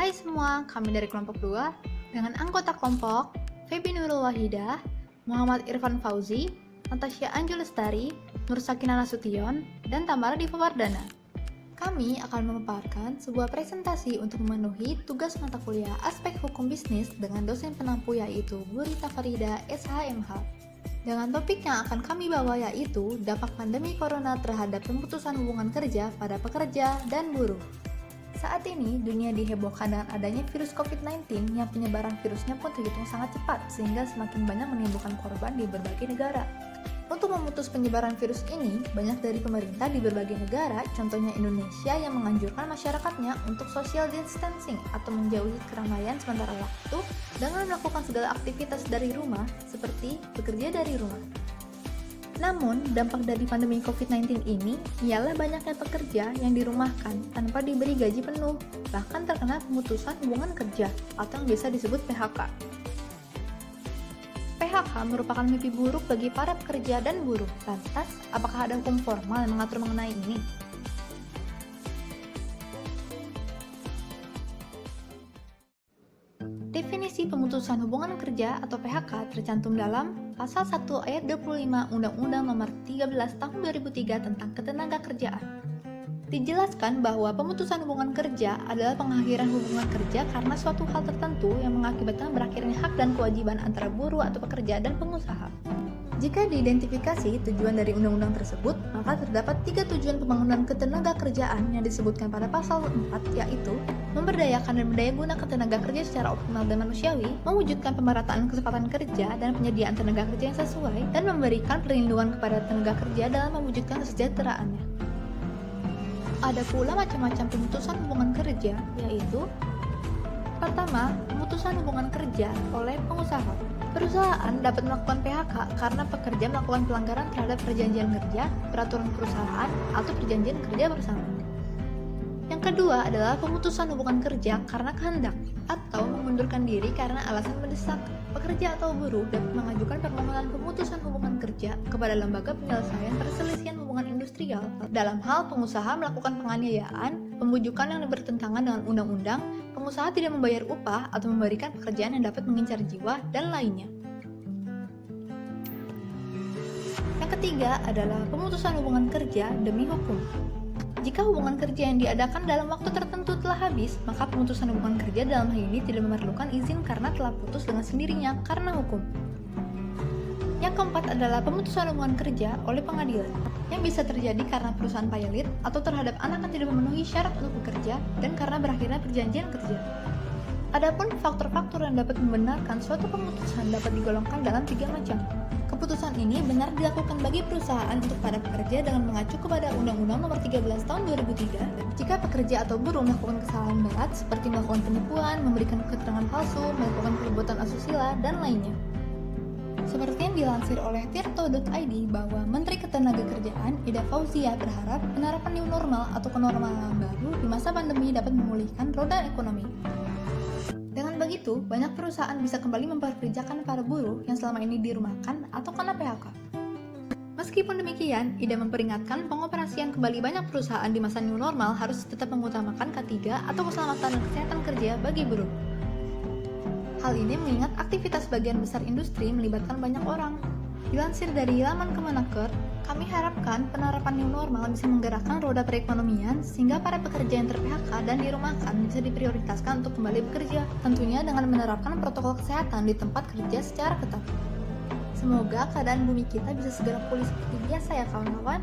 Hai semua, kami dari kelompok 2 dengan anggota kelompok Feby Nurul Wahidah, Muhammad Irfan Fauzi, Natasha Anju Lestari, Nur Sakina Nasution, dan Tamara Diva Wardana. Kami akan memaparkan sebuah presentasi untuk memenuhi tugas mata kuliah aspek hukum bisnis dengan dosen penampu yaitu Bu Rita Farida, SHMH. Dengan topik yang akan kami bawa yaitu dampak pandemi corona terhadap pemutusan hubungan kerja pada pekerja dan buruh. Saat ini, dunia dihebohkan dengan adanya virus COVID-19 yang penyebaran virusnya pun terhitung sangat cepat sehingga semakin banyak menimbulkan korban di berbagai negara. Untuk memutus penyebaran virus ini, banyak dari pemerintah di berbagai negara, contohnya Indonesia yang menganjurkan masyarakatnya untuk social distancing atau menjauhi keramaian sementara waktu dengan melakukan segala aktivitas dari rumah seperti bekerja dari rumah. Namun, dampak dari pandemi COVID-19 ini ialah banyaknya pekerja yang dirumahkan tanpa diberi gaji penuh, bahkan terkena pemutusan hubungan kerja atau yang biasa disebut PHK. PHK merupakan mimpi buruk bagi para pekerja dan buruh. Lantas, apakah ada hukum formal yang mengatur mengenai ini? Definisi pemutusan hubungan kerja atau PHK tercantum dalam Pasal 1 Ayat 25 Undang-Undang Nomor 13 Tahun 2003 tentang Ketenagakerjaan. Dijelaskan bahwa pemutusan hubungan kerja adalah pengakhiran hubungan kerja karena suatu hal tertentu yang mengakibatkan berakhirnya hak dan kewajiban antara buruh atau pekerja dan pengusaha. Jika diidentifikasi tujuan dari undang-undang tersebut, maka terdapat 3 tujuan pembangunan ketenagakerjaan yang disebutkan pada pasal 4, yaitu memberdayakan dan mendaya gunakan tenaga kerja secara optimal dan manusiawi, mewujudkan pemerataan kesempatan kerja dan penyediaan tenaga kerja yang sesuai, dan memberikan perlindungan kepada tenaga kerja dalam mewujudkan kesejahteraannya. Ada pula macam-macam pemutusan hubungan kerja, yaitu pertama, pemutusan hubungan kerja oleh pengusaha. Perusahaan dapat melakukan PHK karena pekerja melakukan pelanggaran terhadap perjanjian kerja, peraturan perusahaan, atau perjanjian kerja bersama. Yang kedua adalah pemutusan hubungan kerja karena kehendak atau mengundurkan diri karena alasan mendesak. Pekerja atau buruh dapat mengajukan permohonan pemutusan hubungan kerja kepada lembaga penyelesaian perselisihan hubungan industrial dalam hal pengusaha melakukan penganiayaan, pembujukan yang bertentangan dengan undang-undang, pengusaha tidak membayar upah atau memberikan pekerjaan yang dapat mengincar jiwa, dan lainnya. Yang ketiga adalah pemutusan hubungan kerja demi hukum. Jika hubungan kerja yang diadakan dalam waktu tertentu telah habis, maka pemutusan hubungan kerja dalam hal ini tidak memerlukan izin karena telah putus dengan sendirinya karena hukum. Yang keempat adalah pemutusan hubungan kerja oleh pengadilan, yang bisa terjadi karena perusahaan pilot atau terhadap anak yang tidak memenuhi syarat untuk bekerja dan karena berakhirnya perjanjian kerja. Adapun faktor-faktor yang dapat membenarkan suatu pemutusan dapat digolongkan dalam 3 macam. Keputusan ini benar dilakukan bagi perusahaan untuk para pekerja dengan mengacu kepada Undang-Undang Nomor 13 Tahun 2003 jika pekerja atau buruh melakukan kesalahan berat seperti melakukan penipuan, memberikan keterangan palsu, melakukan perbuatan asusila, dan lainnya. Seperti yang dilansir oleh tirto.id bahwa Menteri Ketenagakerjaan Ida Fauzia berharap penerapan new normal atau kenormalan baru di masa pandemi dapat memulihkan roda ekonomi. Dengan begitu, banyak perusahaan bisa kembali mempekerjakan para buruh yang selama ini dirumahkan atau kena PHK. Meskipun demikian, Ida memperingatkan pengoperasian kembali banyak perusahaan di masa new normal harus tetap mengutamakan K3 atau keselamatan dan kesehatan kerja bagi buruh. Hal ini mengingat aktivitas sebagian besar industri melibatkan banyak orang. Dilansir dari laman Kemenaker, kami harapkan penerapan new normal bisa menggerakkan roda perekonomian sehingga para pekerja yang ter-PHK dan dirumahkan bisa diprioritaskan untuk kembali bekerja, tentunya dengan menerapkan protokol kesehatan di tempat kerja secara ketat. Semoga keadaan bumi kita bisa segera pulih seperti biasa ya kawan-kawan.